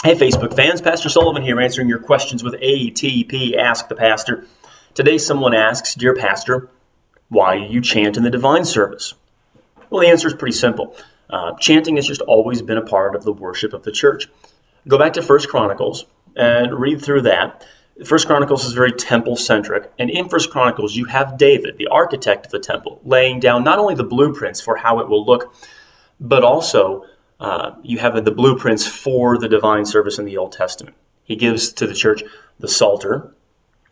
Hey Facebook fans, Pastor Sullivan here answering your questions with ATP Ask the Pastor. Today someone asks, Dear Pastor, why do you chant in the divine service? Well, the answer is pretty simple. Chanting has just always been a part of the worship of the church. Go back to 1 Chronicles and read through that. 1 Chronicles is very temple-centric, and in 1 Chronicles you have David, the architect of the temple, laying down not only the blueprints for how it will look, but also you have the blueprints for the divine service in the Old Testament. He gives to the church the Psalter,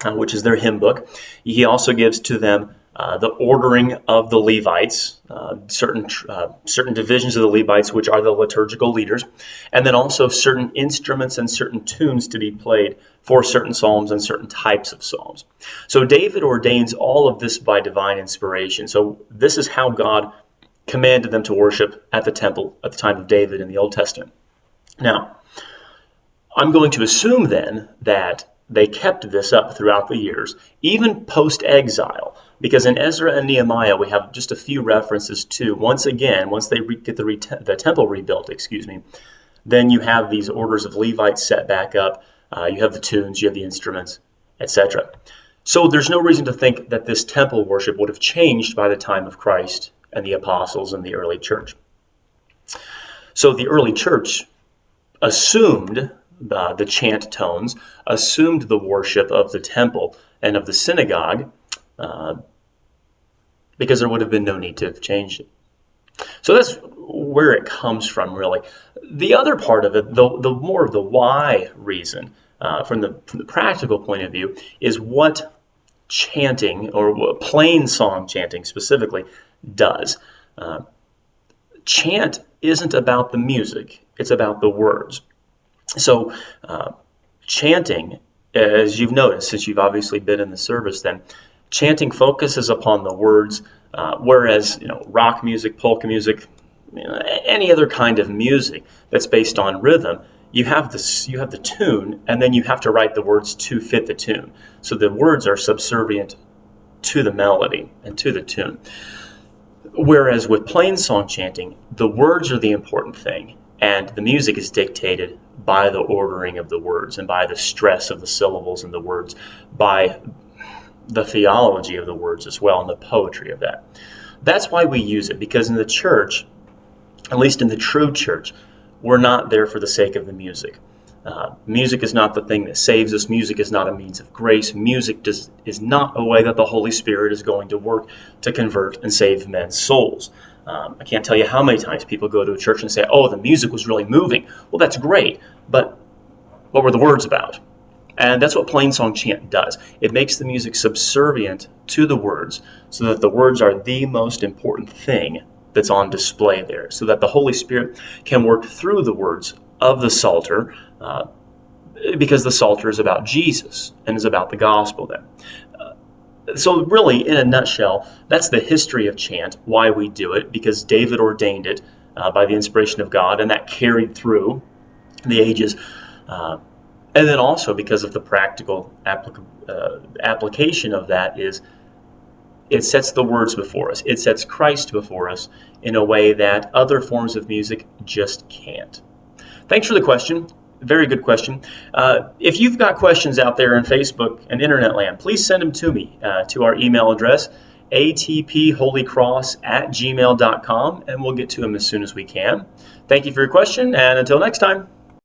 which is their hymn book. He also gives to them the ordering of the Levites, certain divisions of the Levites, which are the liturgical leaders, and then also certain instruments and certain tunes to be played for certain psalms and certain types of psalms. So David ordains all of this by divine inspiration. So this is how God commanded them to worship at the temple at the time of David in the Old Testament. Now, I'm going to assume then that they kept this up throughout the years, even post-exile, because in Ezra and Nehemiah we have just a few references to, once they get the temple rebuilt, then you have these orders of Levites set back up, you have the tunes, you have the instruments, etc. So there's no reason to think that this temple worship would have changed by the time of Christ and the apostles and the early church. So the early church assumed the chant tones, assumed the worship of the temple and of the synagogue, because there would have been no need to have changed it. So that's where it comes from, really. The other part of it, the more of the why reason, from the practical point of view, is what chanting, or plain song chanting specifically, does. Chant isn't about the music, it's about the words. So chanting, as you've noticed, since you've obviously been in the service then, chanting focuses upon the words, whereas rock music, polka music, any other kind of music that's based on rhythm, you have the tune, and then you have to write the words to fit the tune. So the words are subservient to the melody and to the tune. Whereas with plain song chanting, the words are the important thing, and the music is dictated by the ordering of the words and by the stress of the syllables in the words, by the theology of the words as well, and the poetry of that. That's why we use it, because in the church, at least in the true church, we're not there for the sake of the music. Music is not the thing that saves us. Music is not a means of grace. Music is not a way that the Holy Spirit is going to work to convert and save men's souls. I can't tell you how many times people go to a church and say, oh, the music was really moving. Well, that's great, but what were the words about? And that's what plain song chant does. It makes the music subservient to the words, so that the words are the most important thing that's on display there, so that the Holy Spirit can work through the words of the Psalter, because the Psalter is about Jesus and is about the gospel then. So really, in a nutshell, that's the history of chant, why we do it, because David ordained it by the inspiration of God, and that carried through the ages. And then also because of the practical application of that is it sets the words before us. It sets Christ before us in a way that other forms of music just can't. Thanks for the question. Very good question. If you've got questions out there in Facebook and internet land, please send them to me to our email address, atpholycross@gmail.com, and we'll get to them as soon as we can. Thank you for your question, and until next time.